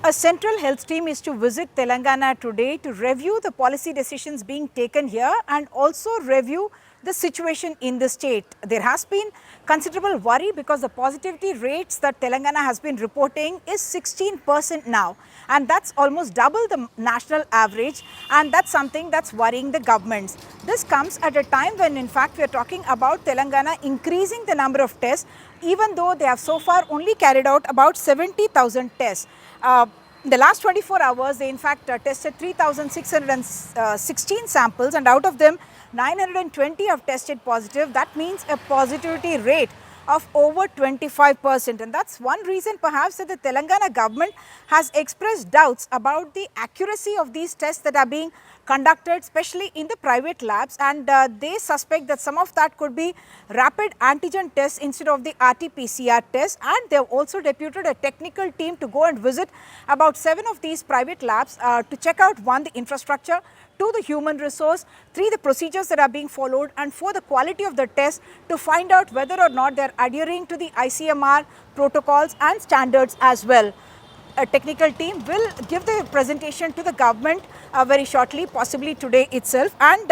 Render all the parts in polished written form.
A central health team is to visit Telangana today to review the policy decisions being taken here and also review the situation in the state. There has been considerable worry because the positivity rates that Telangana has been reporting is 16% now, and that's almost double the national average, and that's something that's worrying the governments. This comes at a time when in fact we are talking about Telangana increasing the number of tests, even though they have so far only carried out about 70,000 tests. In the last 24 hours, they in fact tested 3,616 samples, and out of them 920 have tested positive. That means a positivity rate of over 25%, and that's one reason perhaps that the Telangana government has expressed doubts about the accuracy of these tests that are being conducted, especially in the private labs, and they suspect that some of that could be rapid antigen tests instead of the RT-PCR tests, and they have also deputed a technical team to go and visit about 7 of these private labs to check out, one, the infrastructure, 2, the human resource, 3, the procedures that are being followed, and 4, the quality of the test, to find out whether or not they are adhering to the ICMR protocols and standards as well. A technical team will give the presentation to the government very shortly, possibly today itself, and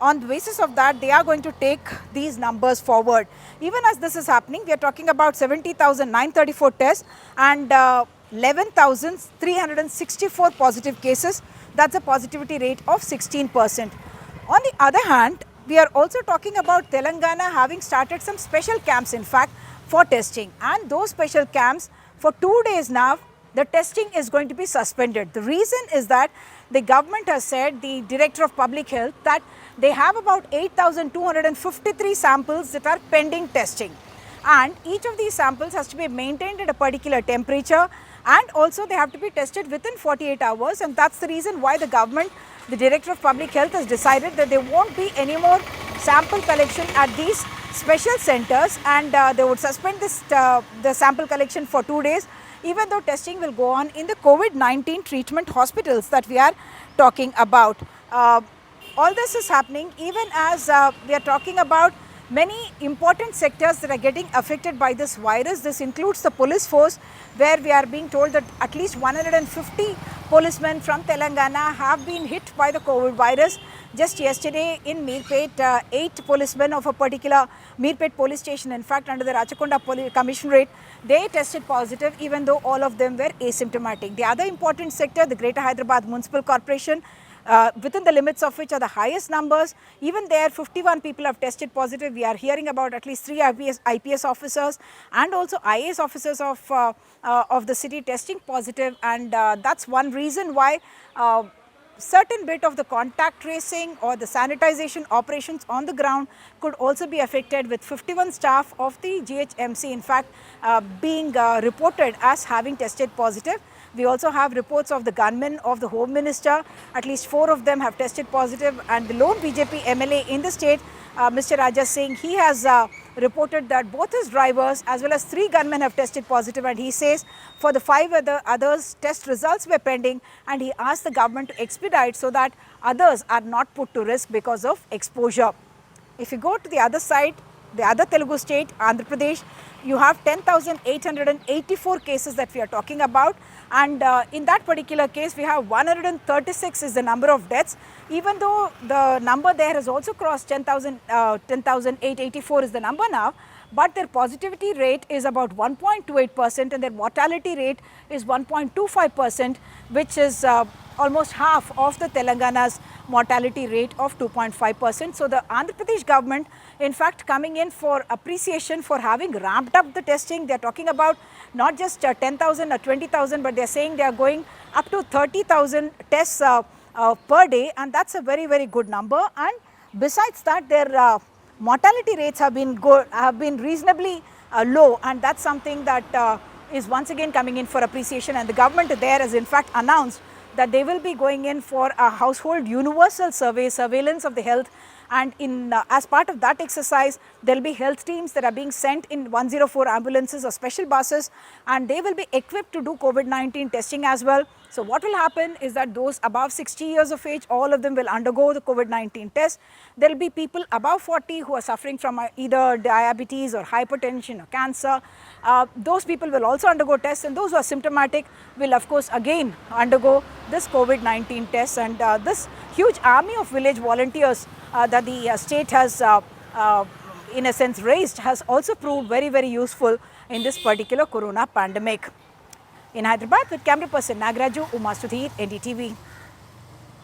on the basis of that they are going to take these numbers forward. Even as this is happening, we are talking about 70,934 tests and 11,364 positive cases. That's a positivity rate of 16%. On the other hand, we are also talking about Telangana having started some special camps in fact for testing, and those special camps for 2 days now the testing is going to be suspended. The reason is that the government has said, the Director of Public Health, that they have about 8,253 samples that are pending testing, and each of these samples has to be maintained at a particular temperature, and also they have to be tested within 48 hours, and that's the reason why the government, the Director of Public Health, has decided that there won't be any more sample collection at these special centers, and they would suspend this the sample collection for 2 days, even though testing will go on in the COVID-19 treatment hospitals that we are talking about. All this is happening even as we are talking about many important sectors that are getting affected by this virus. This includes the police force, where we are being told that at least 150 policemen from Telangana have been hit by the COVID virus. Just yesterday in Meerpet, 8 policemen of a particular Meerpet police station, in fact under the Rachakonda Commissionerate, they tested positive, even though all of them were asymptomatic. The other important sector, the Greater Hyderabad Municipal Corporation, within the limits of which are the highest numbers, even there 51 people have tested positive. We are hearing about at least 3 IPS officers and also IAS officers of the city testing positive, and that's one reason why certain bit of the contact tracing or the sanitization operations on the ground could also be affected, with 51 staff of the GHMC in fact being reported as having tested positive. We also have reports of the gunmen of the Home Minister. At least 4 of them have tested positive, and the lone BJP MLA in the state, Mr. Raja Singh, he has reported that both his drivers as well as 3 gunmen have tested positive, and he says for the 5 others test results were pending, and he asked the government to expedite so that others are not put to risk because of exposure. If you go to the other side, the other Telugu state, Andhra Pradesh, you have 10,884 cases that we are talking about, and in that particular case we have 136 is the number of deaths, even though the number there has also crossed 10,884 is the number now, but their positivity rate is about 1.28% and their mortality rate is 1.25%, which is almost half of the Telangana's mortality rate of 2.5%. So the Andhra Pradesh government in fact coming in for appreciation for having ramped up the testing. They are talking about not just 10,000 or 20,000, but they are saying they are going up to 30,000 tests per day, and that's a very, very good number. And besides that, their mortality rates have been reasonably low, and that's something that is once again coming in for appreciation. And the government there has in fact announced that they will be going in for a household universal surveillance of the health, and as part of that exercise there will be health teams that are being sent in 104 ambulances or special buses, and they will be equipped to do COVID-19 testing as well. So what will happen is that those above 60 years of age, all of them will undergo the COVID-19 test. There will be people above 40 who are suffering from either diabetes or hypertension or cancer. Those people will also undergo tests, and those who are symptomatic will of course again undergo this COVID-19 test. And this huge army of village volunteers that the state has in a sense raised has also proved very, very useful in this particular corona pandemic. In Hyderabad, with camera person Nagraju, Uma Sudhir, NDTV.